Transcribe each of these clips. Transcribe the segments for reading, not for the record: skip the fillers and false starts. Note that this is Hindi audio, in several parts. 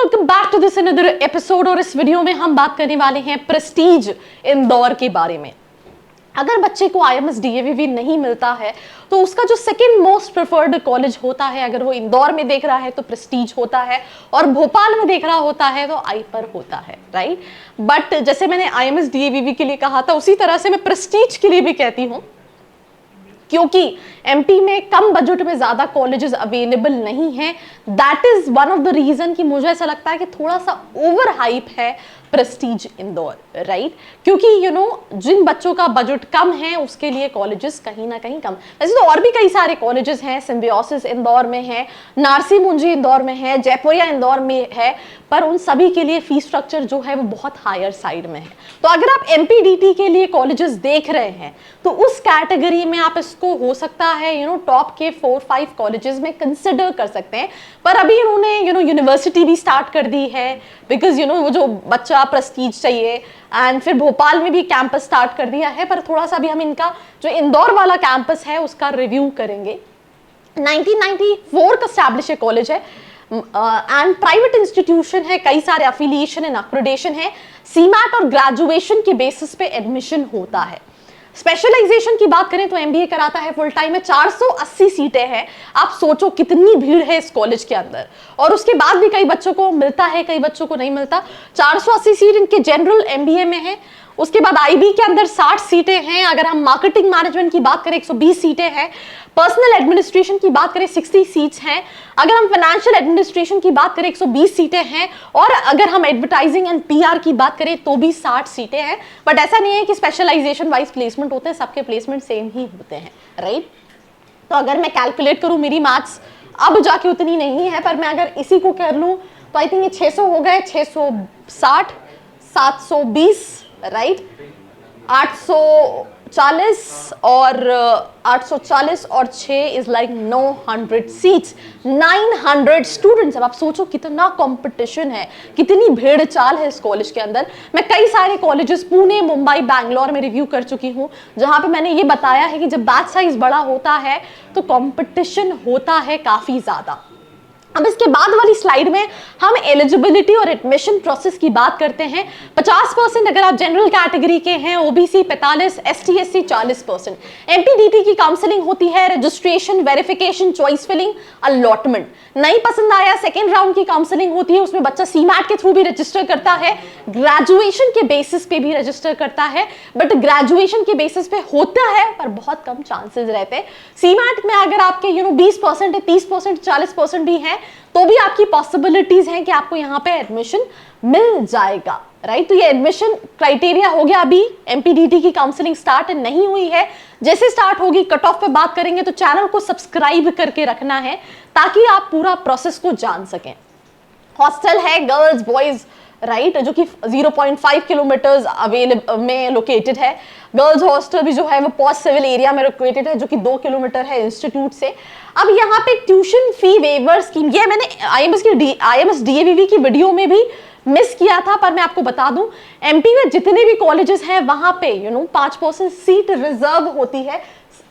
Welcome back to this another episode. और इस वीडियो में हम बात करने वाले हैं प्रेस्टीज इंदौर के बारे में। अगर बच्चे को IMS DAVV नहीं मिलता है तो उसका जो सेकंड मोस्ट प्रेफर्ड कॉलेज होता है, अगर वो इंदौर में देख रहा है तो प्रेस्टीज होता है, और भोपाल में देख रहा होता है तो आईपर होता है, राइट। बट जैसे मैंने IMS DAVV के लिए कहा था, उसी तरह से मैं प्रेस्टीज के लिए भी कहती हूँ, क्योंकि MP में कम बजट में ज्यादा कॉलेजेस अवेलेबल नहीं हैं। That is one of the reason कि मुझे ऐसा लगता है कि थोड़ा सा ओवर हाइप है प्रेस्टीज इंदौर, राइट। क्योंकि जिन बच्चों का बजट कम है उसके लिए कॉलेजेस कहीं ना कहीं कम। वैसे तो और भी कई सारे कॉलेजेस हैं, सिम्बियोसिस इंदौर में है, नारसी मुंजी इंदौर में है, जयपुरिया इंदौर में है, पर उन सभी के लिए फीस स्ट्रक्चर जो है वो बहुत हायर साइड में है। तो अगर आप MPDT के लिए कॉलेजेस देख रहे हैं तो उस कैटेगरी में आप इसको हो सकता है टॉप के 4-5 कॉलेजेस में कंसिडर कर सकते हैं। पर अभी इन्होंने यूनिवर्सिटी भी स्टार्ट कर दी है, बिकॉज वो जो बच्चा प्रेस्टीज चाहिए, एंड फिर भोपाल में भी कैंपस स्टार्ट कर दिया है। पर थोड़ा सा भी हम इनका जो इंदौर वाला कैंपस है उसका रिव्यू करेंगे। 1994 का स्टैब्लिश कॉलेज है एंड प्राइवेट इंस्टीट्यूशन है, कई सारे अफिलिएशन एंड अक्रेडिटेशन है। सीमैट और ग्रेजुएशन के बेसिस पे एडमिशन होता है। स्पेशलाइजेशन की बात करें तो MBA कराता है फुल टाइम में, 480 सीटें हैं। आप सोचो कितनी भीड़ है इस कॉलेज के अंदर। और उसके बाद भी कई बच्चों को मिलता है, कई बच्चों को नहीं मिलता। 480 सीट इनके जनरल MBA में है। उसके बाद IB के अंदर 60 सीटें हैं। अगर हम मार्केटिंग मैनेजमेंट की बात करें 120 सीटें हैं। पर्सनल एडमिनिस्ट्रेशन की बात करें 60 सीट्स हैं। अगर हम फाइनेंशियल एडमिनिस्ट्रेशन की बात करें 120 सीटें हैं। और अगर हम एडवर्टाइजिंग एंड PR की बात करें तो भी 60 सीटें हैं। बट ऐसा नहीं है कि स्पेशलाइजेशन वाइज प्लेसमेंट होते हैं, सबके प्लेसमेंट सेम ही होते हैं, राइट। तो अगर मैं कैलकुलेट करूं, मेरी मैथ्स अब जाके उतनी नहीं है, पर मैं अगर इसी को कर लूं तो आई थिंक ये 600 हो गए, 660, 720, राइट, 840 और 6 इज लाइक 900 सीट्स, 900 स्टूडेंट्स। अब आप सोचो कितना कंपटीशन है, कितनी भीड़ चाल है इस कॉलेज के अंदर। मैं कई सारे कॉलेजेस पुणे, मुंबई, बैंगलोर में रिव्यू कर चुकी हूँ, जहां पे मैंने ये बताया है कि जब बैच साइज बड़ा होता है तो कंपटीशन होता है काफी ज्यादा। अब इसके बाद वाली स्लाइड में हम एलिजिबिलिटी और एडमिशन प्रोसेस की बात करते हैं। 50% अगर आप जनरल कैटेगरी के हैं, OBC 45, ST SC 40%। MPDT की काउंसलिंग होती है, registration, verification, choice filling, allotment. नहीं पसंद आया, सेकेंड राउंड की काउंसलिंग होती है, उसमें बच्चा CMAT के थ्रू भी रजिस्टर करता है, ग्रेजुएशन के बेसिस पे भी रजिस्टर करता है। बट ग्रेजुएशन के बेसिस पे होता है पर बहुत कम चांसेस रहते हैं। CMAT में अगर आपके 20% है, 30%, 40% भी है तो भी आपकी पॉसिबिलिटीज हैं कि आपको यहाँ पे एडमिशन मिल जाएगा, राइट। तो ये एडमिशन क्राइटेरिया हो गया। अभी MPDT की काउंसलिंग स्टार्ट नहीं हुई है, जैसे स्टार्ट होगी कट ऑफ पे बात करेंगे। तो चैनल को सब्सक्राइब करके रखना है ताकि आप पूरा प्रोसेस को जान सकें। हॉस्टल है गर्ल्स बॉयज, राइट, जो कि 0.5 किलोमीटर्स अवेलेबल में लोकेटेड है। गर्ल्स हॉस्टल भी जो है वो पोस्ट सिविल एरिया में लोकेटेड है, जो कि 2 किलोमीटर है इंस्टीट्यूट से। अब यहाँ पे ट्यूशन फी वेवर स्कीम, ये मैंने IMS DAVV की वीडियो में भी मिस किया था, पर मैं आपको बता दूं MP में जितने भी कॉलेजेस हैं वहां पे 5% सीट रिजर्व होती है,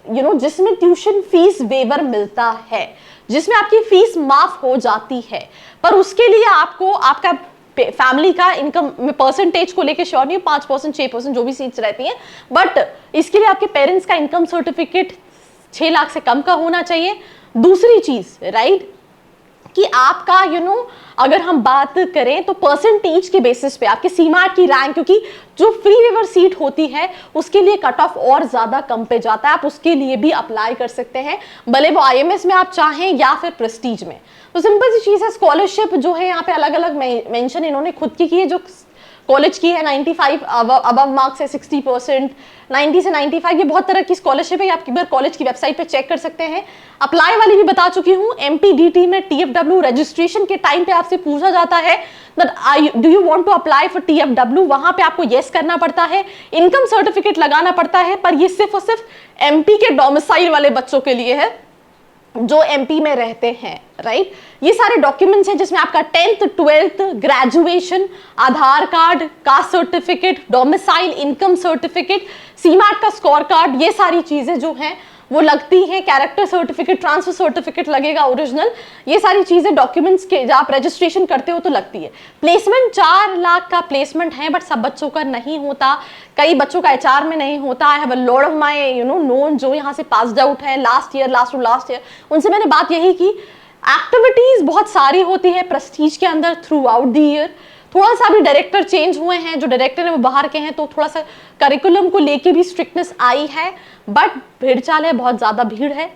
जिसमें ट्यूशन फीस वेवर मिलता है, जिसमें आपकी फीस माफ हो जाती है। पर उसके लिए आपको आपका फैमिली का इनकम में परसेंटेज को लेके श्योर नहीं, 5%, 6% जो भी सीट्स रहती हैं, बट इसके लिए आपके पेरेंट्स का इनकम सर्टिफिकेट 6 लाख से कम का होना चाहिए। दूसरी चीज, राइट, कि आपका अगर हम बात करें तो परसेंटेज के बेसिस पे आपके CMAT की रैंक, क्योंकि जो फ्री वेवर सीट होती है उसके लिए कट ऑफ और ज्यादा कम पे जाता है, आप उसके लिए भी अप्लाई कर सकते हैं, भले वो IMS में आप चाहें या फिर प्रेस्टीज में। तो सिंपल सी चीज है, स्कॉलरशिप जो है यहाँ पे अलग अलग मेंशन इन्होंने खुद की है। जो कॉलेज की है 95 अबव मार्क्स है 60%, 90 से 95, ये बहुत तरह की स्कॉलरशिप है, आप एक बार कॉलेज की वेबसाइट पे चेक कर सकते हैं। अप्लाई वाली भी बता चुकी हूँ। MPDT में TFW रजिस्ट्रेशन के टाइम पे आपसे पूछा जाता है do you want to apply for TFW, वहां पे आपको येस करना पड़ता है, इनकम सर्टिफिकेट लगाना पड़ता है। पर ये सिर्फ और सिर्फ MP के डोमिसाइल वाले बच्चों के लिए है जो MP में रहते हैं, राइट। ये सारे डॉक्यूमेंट्स हैं जिसमें आपका 10th 12th graduation, Aadhaar card, caste certificate, domicile, income certificate, CMAT का स्कोर कार्ड, ये सारी चीजें जो हैं वो लगती हैं, कैरेक्टर सर्टिफिकेट, ट्रांसफर सर्टिफिकेट लगेगा ओरिजिनल, ये सारी चीजें डॉक्यूमेंट्स के जब आप रजिस्ट्रेशन करते हो तो लगती है। प्लेसमेंट 4 लाख का प्लेसमेंट है, बट सब बच्चों का नहीं होता, कई बच्चों का HR में नहीं होता। I have a lot of my known जो यहाँ से पास्ड आउट है लास्ट ईयर, उनसे मैंने बात यही की, एक्टिविटीज बहुत सारी होती है प्रेस्टीज के अंदर थ्रू आउट द ईयर। थोड़ा सा भी डायरेक्टर चेंज हुए हैं, जो डायरेक्टर है वो बाहर के हैं, तो थोड़ा सा करिकुलम को लेके भी स्ट्रिक्टनेस आई है, बट भीड़ चाल है, बहुत ज़्यादा भीड़ है।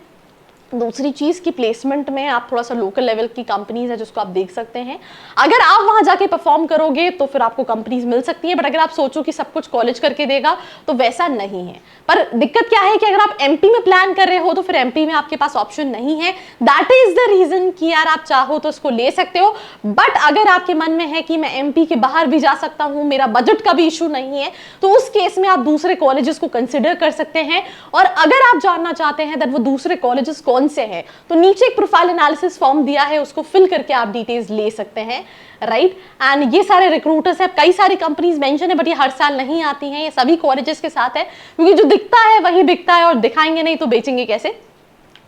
दूसरी चीज़ की प्लेसमेंट में आप थोड़ा सा लोकल लेवल की कंपनीज है जिसको आप देख सकते हैं, अगर आप वहाँ जाके परफॉर्म करोगे तो फिर आपको कंपनीज मिल सकती है, बट अगर आप सोचो कि सब कुछ कॉलेज करके देगा तो वैसा नहीं है। पर दिक्कत क्या है कि अगर आप MP में प्लान कर रहे हो तो फिर MP में आपके पास ऑप्शन नहीं है। दैट इज द रीजन कि यार आप चाहो तो इसको ले सकते हो, बट अगर आपके मन में है कि मैं MP के बाहर भी जा सकता हूँ, मेरा बजट का भी इशू नहीं है, तो उस केस में आप दूसरे कॉलेजेस को कंसिडर कर सकते हैं। और अगर आप जानना चाहते हैं दैट वो दूसरे कॉलेजेस कौन से हैं, तो नीचे एक प्रोफाइल एनालिसिस फॉर्म दिया है, उसको फिल करके आप डिटेल्स ले सकते हैं, राइट। एंड ये सारे रिक्रूटर्स हैं, कई सारी कंपनीज मेंशन है, बट ये हर साल नहीं आती हैं, ये सभी कॉलेजेस के साथ है, क्योंकि जो दिखता है वही बिकता है, और दिखाएंगे नहीं तो बेचेंगे कैसे।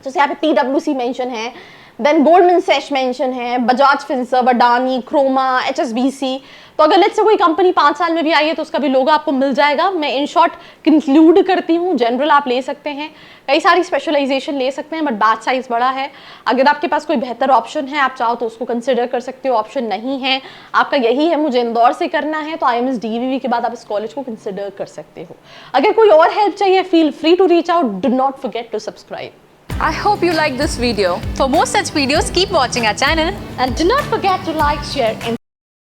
जैसे यहाँ पे PwC मेंशन है, देन गोल्डमैन सैश मेंशन है, बजाज फिनसर्व, अडानी, क्रोमा, HSBC। तो अगर लेट्स से कोई कंपनी 5 साल में भी आई है तो उसका भी लोगो आपको मिल जाएगा। मैं इन शॉर्ट कंक्लूड करती हूँ, जनरल आप ले सकते हैं, कई सारी स्पेशलाइजेशन ले सकते हैं, बट बैच साइज बड़ा है। अगर आपके पास कोई बेहतर ऑप्शन है, आप चाहो तो उसको कंसिडर कर सकते हो। ऑप्शन नहीं है, आपका यही है मुझे इंदौर से करना है, तो IMS DVV के बाद आप इस कॉलेज को कंसिडर कर सकते हो। अगर कोई और हेल्प चाहिए, feel free to reach out, do not forget to subscribe. I hope you like this video. For more such videos, keep watching our channel. And do not forget to like, share and